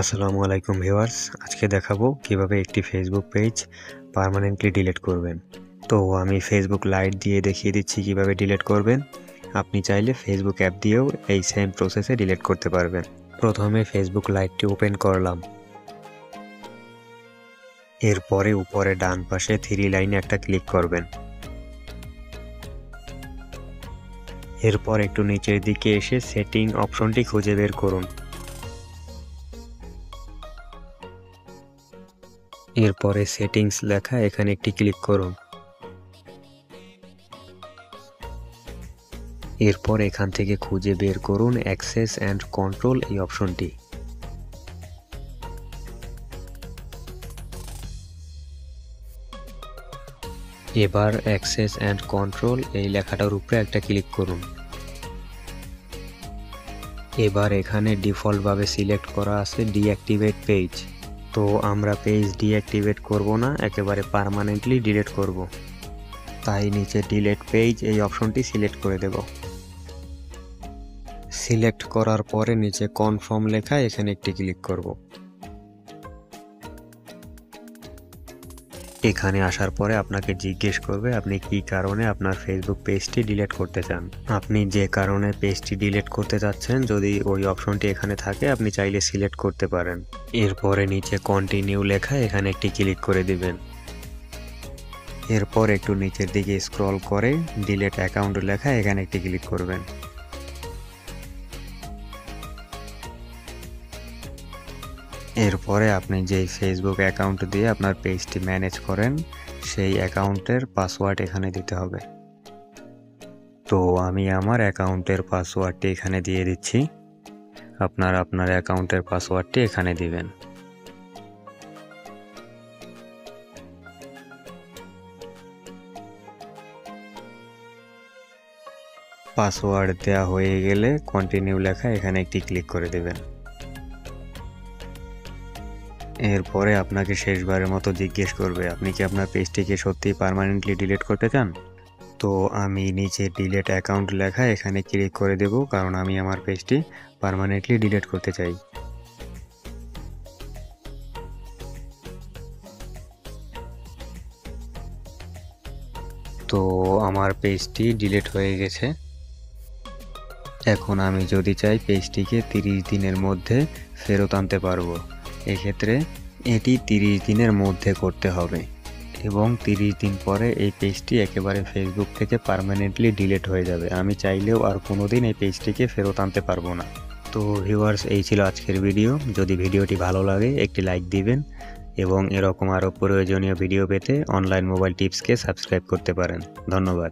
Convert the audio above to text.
আসসালামু আলাইকুম ভিউয়ার্স, আজকে দেখাবো কিভাবে একটি ফেসবুক পেজ পার্মানেন্টলি ডিলিট করবেন। তো আমি ফেসবুক লাইট দিয়ে দেখিয়ে দিচ্ছি কিভাবে ডিলিট করবেন। আপনি চাইলে ফেসবুক অ্যাপ দিয়েও এই সেম প্রসেসে ডিলিট করতে পারবেন। প্রথমে ফেসবুক লাইটটি ওপেন করলাম। এরপরে উপরে ডান পাশে 3 লাইনে একটা ক্লিক করবেন। এরপর একটু নিচের দিকে এসে সেটিং অপশনটি খুঁজে বের করুন। এরপরে সেটিংস লেখা এখানে একটি ক্লিক করুন। এরপর এখান থেকে খুঁজে বের করুন অ্যাক্সেস অ্যান্ড কন্ট্রোল এই অপশনটি। এবার অ্যাক্সেস অ্যান্ড কন্ট্রোল এই লেখাটার উপরে একটা ক্লিক করুন। এবার এখানে ডিফল্টভাবে সিলেক্ট করা আছে ডিঅ্যাক্টিভেট পেজ। তো আমরা পেজ ডিঅ্যাক্টিভেট করব না, একেবারে পার্মানেন্টলি ডিলিট করব। তাই নিচে ডিলিট পেজ এই অপশনটি সিলেক্ট করে দেব। সিলেক্ট করার পরে নিচে কনফার্ম লেখা এখানে একটি ক্লিক করব। এখানে আসার পরে আপনাকে জিজ্ঞেস করবে আপনি কী কারণে আপনার ফেসবুক পেজটি ডিলিট করতে চান। আপনি যে কারণে পেজটি ডিলিট করতে চাচ্ছেন যদি ওই অপশনটি এখানে থাকে আপনি চাইলে সিলেক্ট করতে পারেন। এরপরে নিচে কন্টিনিউ লেখা এখানে একটি ক্লিক করে দিবেন। এরপর একটু নিচের দিকে স্ক্রল করে ডিলিট অ্যাকাউন্ট লেখা এখানে একটি ক্লিক করবেন। এরপরে আপনি যেই ফেসবুক অ্যাকাউন্ট দিয়ে আপনার পেজটি ম্যানেজ করেন সেই অ্যাকাউন্টের পাসওয়ার্ড এখানে দিতে হবে। তো আমি আমার অ্যাকাউন্টের পাসওয়ার্ডটি এখানে দিয়ে দিচ্ছি। আপনার অ্যাকাউন্টের পাসওয়ার্ডটি এখানে দিবেন। পাসওয়ার্ড দেওয়া হয়ে গেলে কন্টিনিউ লেখা এখানে একটি ক্লিক করে দেবেন। এরপরে আপনাকে শেষবারের মতো জিজ্ঞেস করবে আপনি কি আপনার পেজটিকে সত্যি পার্মানেন্টলি ডিলিট করতে চান। তো আমি নিচে ডিলিট অ্যাকাউন্ট লেখা এখানে ক্লিক করে দেব, কারণ আমি আমার পেজটি পার্মানেন্টলি ডিলিট করতে চাই। তো আমার পেজটি ডিলিট হয়ে গেছে। এখন আমি যদি চাই পেজটিকে 30 দিনের মধ্যে ফেরত আনতে পারবো। এক্ষেত্রে এটি 30 দিনের মধ্যে করতে হবে এবং 30 দিন পরে এই পেজটি একেবারে ফেসবুক থেকে পার্মানেন্টলি ডিলিট হয়ে যাবে। আমি চাইলেও আর কোনোদিন এই পেজটিকে ফেরত আনতে পারবো না। তো ভিউয়ার্স, এই ছিল আজকের ভিডিও। যদি ভিডিওটি ভালো লাগে একটি লাইক দিবেন এবং এরকম আরও প্রয়োজনীয় ভিডিও পেতে অনলাইন মোবাইল টিপসকে সাবস্ক্রাইব করতে পারেন। ধন্যবাদ।